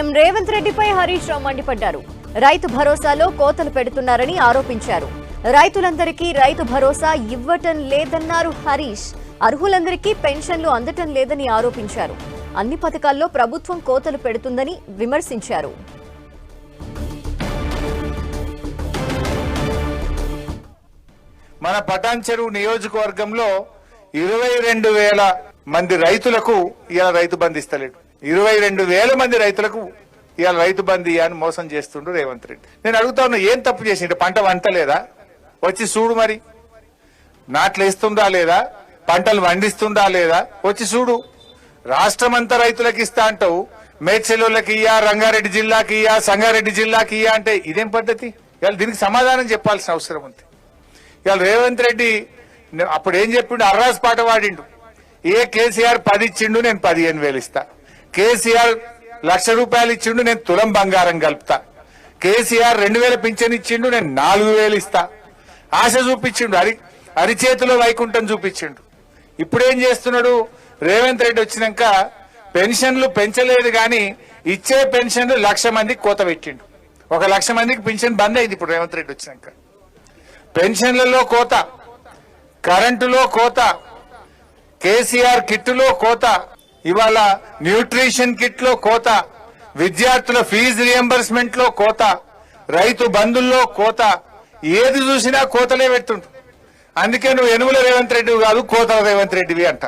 CM Revanth రెడ్డిపై హరీష్ రావు మండిపడ్డారు. రైతు భరోసాలో కోతలు పెడుతున్నారని ఆరోపించారు. రైతులందరికీ రైతు భరోసా ఇవ్వటం లేదన్నారు హరీష్. అర్హులందరికీ పెన్షన్లు అందటం లేదని ఆరోపించారు. అన్ని పథకాల్లో ప్రభుత్వం కోతలు పెడుతుందని విమర్శించారు. మన పటాన్ చెరువు నియోజకవర్గంలో 22,000 మంది రైతులకు ఇవాళ రైతు బంధు ఇస్తలేడు. 22,000 మంది రైతులకు ఇవాళ రైతు బంధు అని మోసం చేస్తుండ్రు రేవంత్ రెడ్డి. నేను అడుగుతా ఉన్నా, ఏం తప్పు చేసిండు? పంట వంటలేదా? వచ్చి చూడు, మరి నాట్లు వేస్తుందా లేదా, పంటలు వండిస్తుందా లేదా, వచ్చి చూడు. రాష్ట్రం అంతా రైతులకు ఇస్తా అంటావు, మేడ్చల్లోకి ఇయ్యా, రంగారెడ్డి జిల్లాకి ఇయ్యా, సంగారెడ్డి జిల్లాకి ఇయ్యా అంటే ఇదేం పద్ధతి? ఇవాళ దీనికి సమాధానం చెప్పాల్సిన అవసరం ఉంది. ఇవాళ రేవంత్ రెడ్డి అప్పుడు ఏం చెప్పిండు? అర్రాస్ పాట వాడిండు. కేసీఆర్ 10 ఇచ్చిండు, నేను 15,000 ఇస్తా. కేసీఆర్ 1,00,000 రూపాయలు ఇచ్చిండు, నేను తులం బంగారం కలుపుతా. కేసీఆర్ 2,000 పింఛన్ ఇచ్చిండు, నేను 4,000 ఇస్తా. ఆశ చూపించిండు, అరిచేతిలో వైకుంఠం చూపించిండు. ఇప్పుడేం చేస్తున్నాడు రేవంత్ రెడ్డి? వచ్చినాక పెన్షన్లు పెంచలేదు గాని ఇచ్చే పెన్షన్లు 1,00,000 మందికి కోత పెట్టిండు. 1,00,000 మందికి పెన్షన్ బంద్ అయింది ఇప్పుడు రేవంత్ రెడ్డి వచ్చినాక. పెన్షన్లలో కోత, కరెంటులో కోత, కేసీఆర్ కిట్లో కోత, ఇవాళ న్యూట్రిషన్ కిట్ లో కోత, విద్యార్థుల ఫీజు రియంబర్స్మెంట్ లో కోత, రైతు బంధుల్లో కోత, ఏది చూసినా కోతలే పెడుతుంటు. అందుకే నువ్వు యనుమల రేవంత్ రెడ్డి కాదు, కోతల రేవంత్ రెడ్డివి అంట.